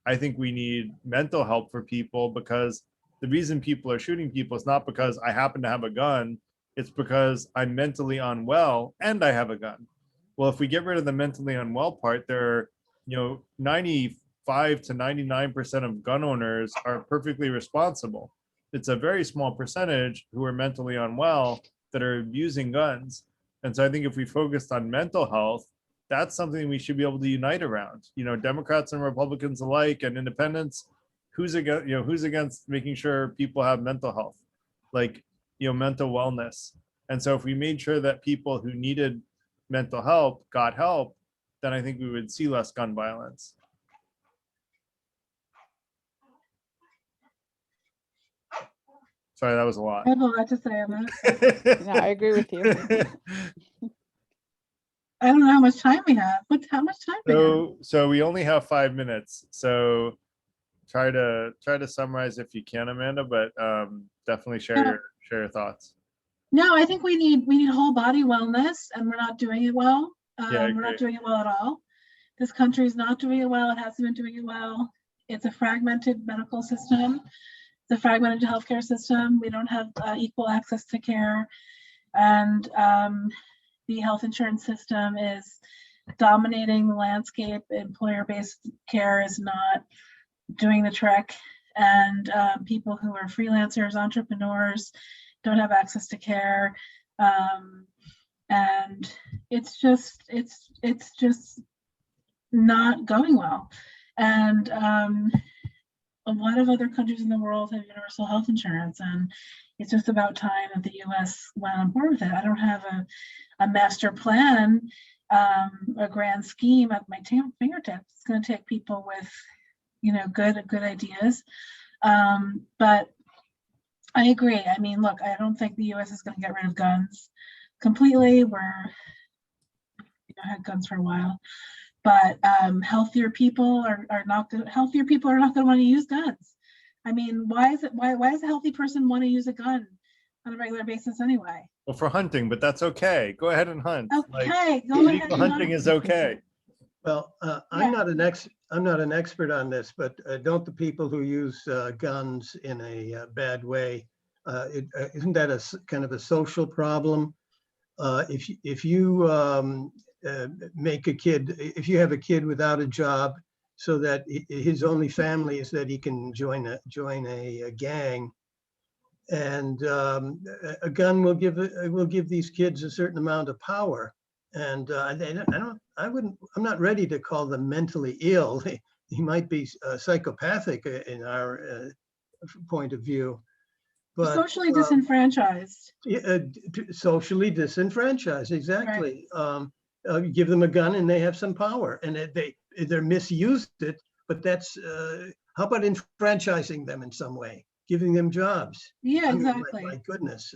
I think we need mental help for people, because the reason people are shooting people is not because I happen to have a gun, it's because I'm mentally unwell and I have a gun. Well, if we get rid of the mentally unwell part, there are, you know, 95 to 99% of gun owners are perfectly responsible. It's a very small percentage who are mentally unwell that are abusing guns. And so I think if we focused on mental health, that's something we should be able to unite around. You know, Democrats and Republicans alike, and independents, who's against making sure people have mental health, like, you know, mental wellness. And so if we made sure that people who needed mental help got help, then I think we would see less gun violence. Sorry, that was a lot. I have a lot to say on that. Yeah, I agree with you. I don't know how much time we have. How much time we have? So we only have 5 minutes. So try to summarize if you can, Amanda, but definitely share your thoughts. No, I think we need whole body wellness, and we're not doing it well. Yeah, I We're not agree. doing it well at all. This country is not doing it well. It hasn't been doing it well. It's a fragmented medical system. It's a fragmented healthcare system. We don't have equal access to care, and the health insurance system is dominating the landscape. Employer-based care is not doing the trick, and people who are freelancers, entrepreneurs, don't have access to care, and it's just not going well. And a lot of other countries in the world have universal health insurance, and it's just about time that the US went on board with it. I don't have a master plan, a grand scheme at my fingertips. It's going to take people with, you know, good ideas, but I agree. I mean, look, I don't think the US is going to get rid of guns completely. We're, you know, had guns for a while, but healthier people are not going to want to use guns. I mean, why does a healthy person want to use a gun on a regular basis anyway? Well, for hunting, but that's okay. Go ahead and hunt. Okay, Like, go ahead. legal hunting is okay. Well, I'm not an expert on this, but don't the people who use guns in a bad way, isn't that a kind of a social problem? If you make a kid, if you have a kid without a job, so that his only family is that he can join a gang, and a gun will give these kids a certain amount of power. And I'm not ready to call them mentally ill. He might be psychopathic in our point of view, but socially disenfranchised. Socially disenfranchised, exactly. Right. Give them a gun and they have some power, and they're misused it. But that's how about enfranchising them in some way, giving them jobs? Yeah, exactly. My goodness.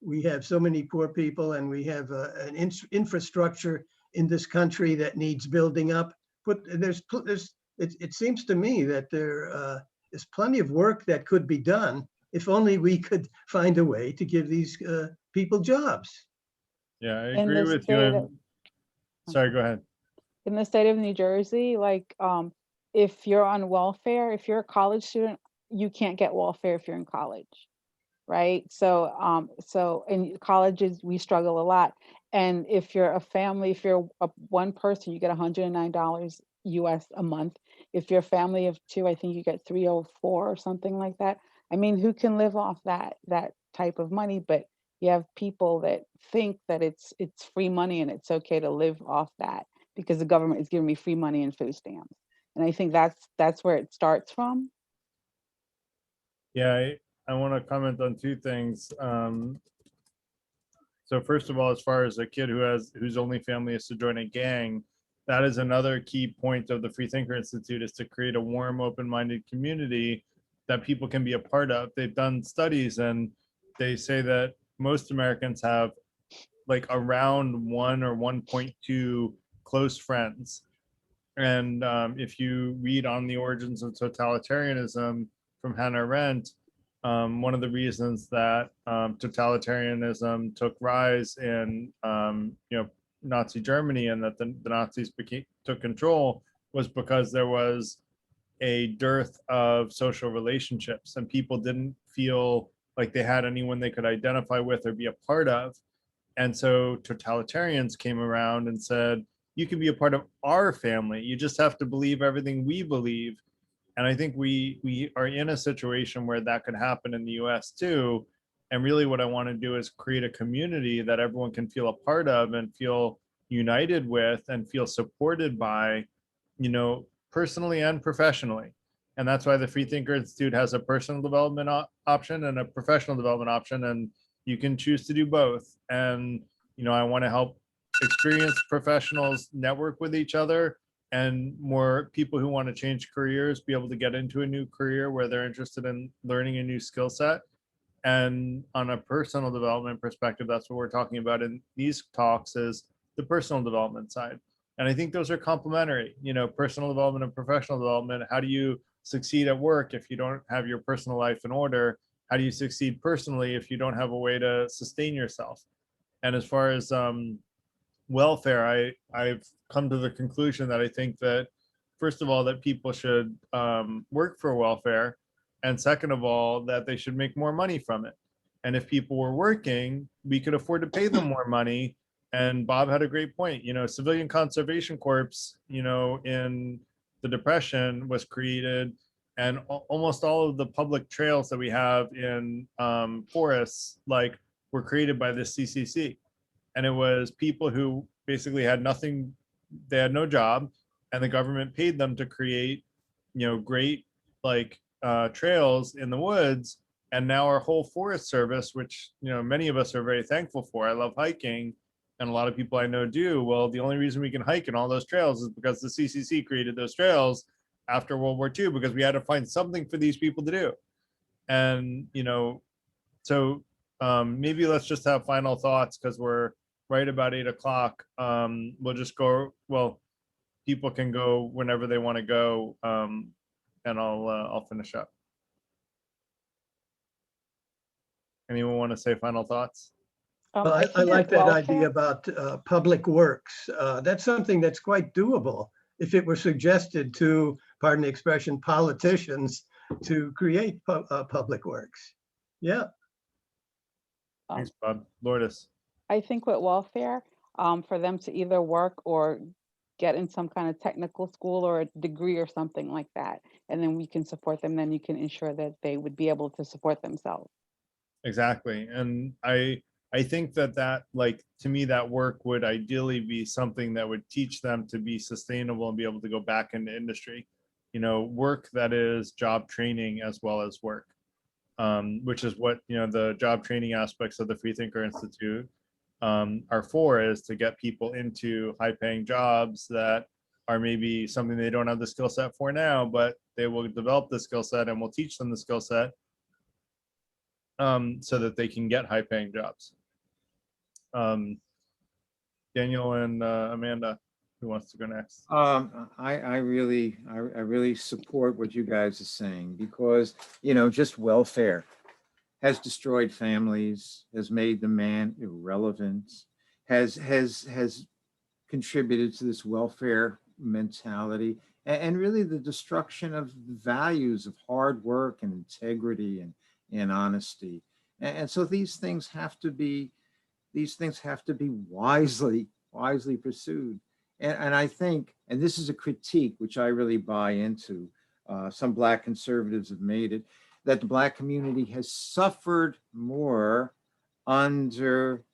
We have so many poor people, and we have an infrastructure in this country that needs building up. It seems to me that there is plenty of work that could be done if only we could find a way to give these people jobs. Yeah, I In agree the with you. state And sorry, go ahead. in the state of New Jersey, like, if you're on welfare, if you're a college student, you can't get welfare if you're in college, right? So in colleges, we struggle a lot. And if you're a family, if you're one person, you get $109 US a month. If you're a family of two, I think you get 304 or something like that. I mean, who can live off that type of money? But you have people that think that it's free money and it's okay to live off that because the government is giving me free money and food stamps. And I think that's where it starts from. Yeah, I want to comment on two things. So first of all, as far as a kid whose only family is to join a gang, that is another key point of the Freethinker Institute, is to create a warm, open-minded community that people can be a part of. They've done studies and they say that most Americans have like around 1 or 1.2 close friends. And if you read On the Origins of Totalitarianism from Hannah Arendt, one of the reasons that totalitarianism took rise in Nazi Germany and that the Nazis took control was because there was a dearth of social relationships and people didn't feel like they had anyone they could identify with or be a part of. And so totalitarians came around and said, you can be a part of our family. You just have to believe everything we believe. And I think we are in a situation where that could happen in the US too. And really what I want to do is create a community that everyone can feel a part of and feel united with and feel supported by, personally and professionally. And that's why the Freethinker Institute has a personal development option and a professional development option. And you can choose to do both. And, I want to help experienced professionals network with each other, and more people who want to change careers be able to get into a new career where they're interested in learning a new skill set. And on a personal development perspective, that's what we're talking about in these talks, is the personal development side. And I think those are complementary, personal development and professional development. How do you succeed at work if you don't have your personal life in order? How do you succeed personally if you don't have a way to sustain yourself? And as far as welfare, I've come to the conclusion that I think that, first of all, that people should work for welfare, and second of all, that they should make more money from it. And if people were working, we could afford to pay them more money. And Bob had a great point. Civilian Conservation Corps, in the Depression was created, and almost all of the public trails that we have in forests, like, were created by the CCC. And it was people who basically had nothing, they had no job, and the government paid them to create, great trails in the woods. And now our whole Forest Service, which, many of us are very thankful for, I love hiking, and a lot of people I know do. Well, the only reason we can hike in all those trails is because the CCC created those trails after World War II, because we had to find something for these people to do. And, so maybe let's just have final thoughts, because we're right about 8 o'clock. We'll just go, well, people can go whenever they want to go, and I'll finish up. Anyone want to say final thoughts? Well, I think like that welfare- idea about public works. That's something that's quite doable if it were suggested to, pardon the expression, politicians to create public works. Yeah. Thanks, Bob. Lourdes. I think with welfare, for them to either work or get in some kind of technical school or a degree or something like that, and then we can support them, then you can ensure that they would be able to support themselves. Exactly. And I think that to me, that work would ideally be something that would teach them to be sustainable and be able to go back into industry, work that is job training as well as work, which is what, the job training aspects of the Freethinker Institute are for, is to get people into high paying jobs that are maybe something they don't have the skill set for now, but they will develop the skill set and we'll teach them the skill set so that they can get high paying jobs. Daniel and Amanda, who wants to go next? I really support what you guys are saying because, just welfare has destroyed families, has made the man irrelevant, has contributed to this welfare mentality and really the destruction of the values of hard work and integrity and honesty. And so these things have to be wisely pursued. And I think, and this is a critique which I really buy into, some Black conservatives have made it, that the Black community has suffered more under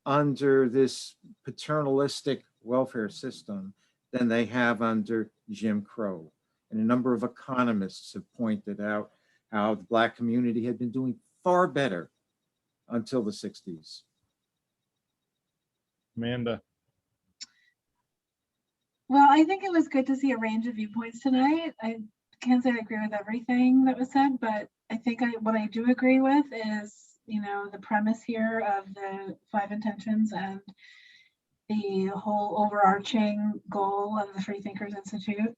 this paternalistic welfare system than they have under Jim Crow. And a number of economists have pointed out how the Black community had been doing far better until the 60s. Amanda. Well, I think it was good to see a range of viewpoints tonight. I can't say I agree with everything that was said, but I think what I do agree with is, the premise here of the 5 intentions and the whole overarching goal of the Freethinkers Institute,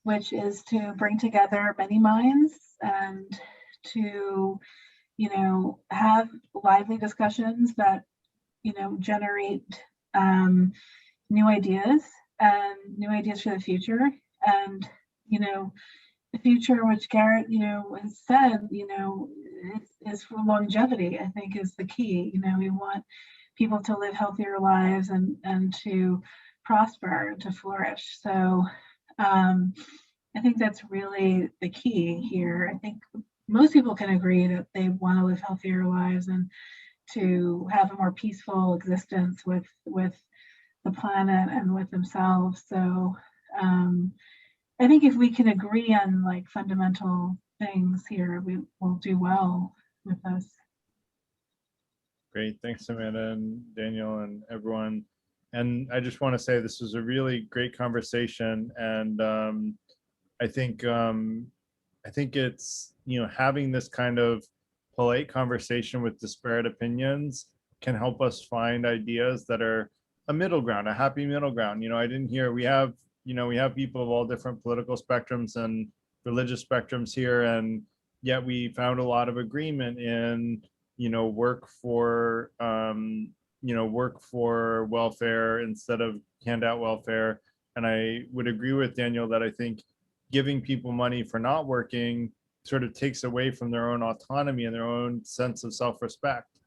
which is to bring together many minds and to, have lively discussions that, generate new ideas and new ideas for the future. And, the future, which Garrett, has said, is for longevity, I think is the key. We want people to live healthier lives and to prosper and to flourish. So I think that's really the key here. I think most people can agree that they want to live healthier lives and to have a more peaceful existence with the planet and with themselves. So I think if we can agree on like fundamental things here, we will do well with this. Great. Thanks, Amanda and Daniel and everyone. And I just want to say this was a really great conversation. And I think it's, having this kind of polite conversation with disparate opinions can help us find ideas that are a middle ground, a happy middle ground. I didn't hear, we have people of all different political spectrums and religious spectrums here, and yet we found a lot of agreement in, work for welfare instead of handout welfare. And I would agree with Daniel that I think giving people money for not working sort of takes away from their own autonomy and their own sense of self-respect.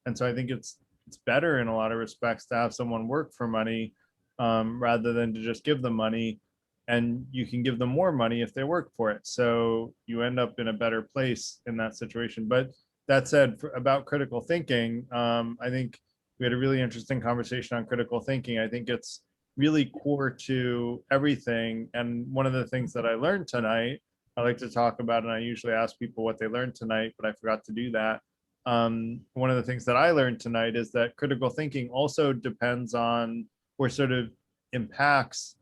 And so I think it's better in a lot of respects to have someone work for money rather than to just give them money, and you can give them more money if they work for it. So you end up in a better place in that situation. But that said, about critical thinking, I think we had a really interesting conversation on critical thinking. I think it's really core to everything. And one of the things that I learned tonight, I like to talk about, and I usually ask people what they learned tonight, but I forgot to do that. One of the things that I learned tonight is that critical thinking also depends on, or sort of impacts,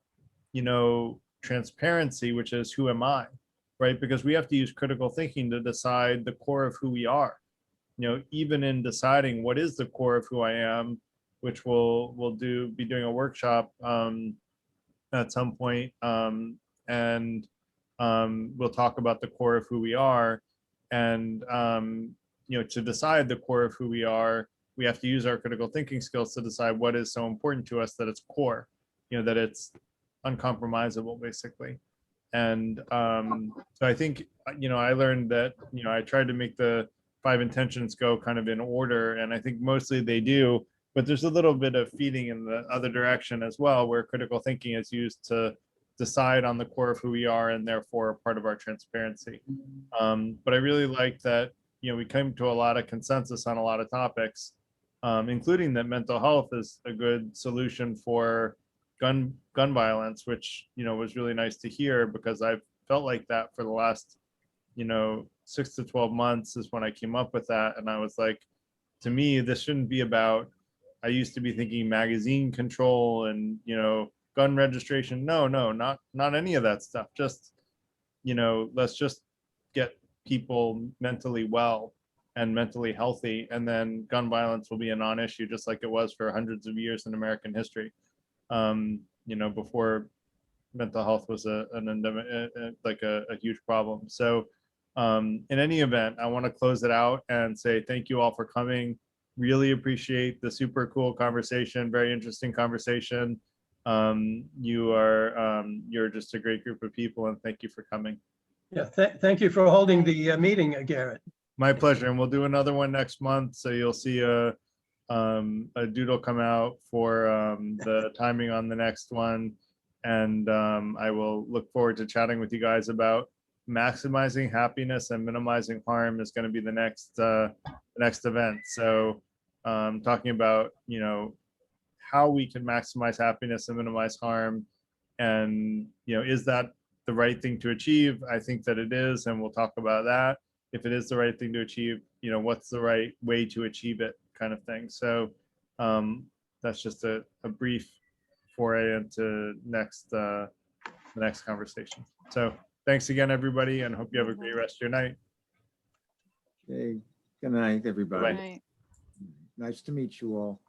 transparency, which is who am I, right? Because we have to use critical thinking to decide the core of who we are. Even in deciding what is the core of who I am, which we'll be doing a workshop at some point, and we'll talk about the core of who we are. And to decide the core of who we are, we have to use our critical thinking skills to decide what is so important to us that it's core, that it's uncompromisable, basically. And so I think, I learned that, I tried to make the 5 intentions go kind of in order, and I think mostly they do, but there's a little bit of feeding in the other direction as well, where critical thinking is used to decide on the core of who we are and therefore part of our transparency. But I really like that, we came to a lot of consensus on a lot of topics, including that mental health is a good solution for gun violence, which, was really nice to hear, because I've felt like that for the last, 6 to 12 months is when I came up with that. And I was like, to me, this shouldn't be about, I used to be thinking magazine control and, gun registration. No, not any of that stuff. Just, let's just get people mentally well and mentally healthy, and then gun violence will be a non-issue, just like it was for hundreds of years in American history. You know, before mental health was an endemic, like a huge problem. So in any event, I want to close it out and say thank you all for coming. Really appreciate the super cool conversation, very interesting conversation. You're just a great group of people, and thank you for coming. Yeah, thank you for holding the meeting, Garrett. My pleasure, and we'll do another one next month, so you'll see a doodle come out for the timing on the next one. And I will look forward to chatting with you guys about maximizing happiness and minimizing harm is going to be the next event. So talking about, you know, how we can maximize happiness and minimize harm, and, you know, is that the right thing to achieve? I think that it is, and we'll talk about that. If it is the right thing to achieve, you know, what's the right way to achieve it, kind of thing. So that's just a brief foray into the next conversation. So thanks again, everybody, and hope you have a great rest of your night. Okay, good night, everybody. Bye-bye. Nice to meet you all.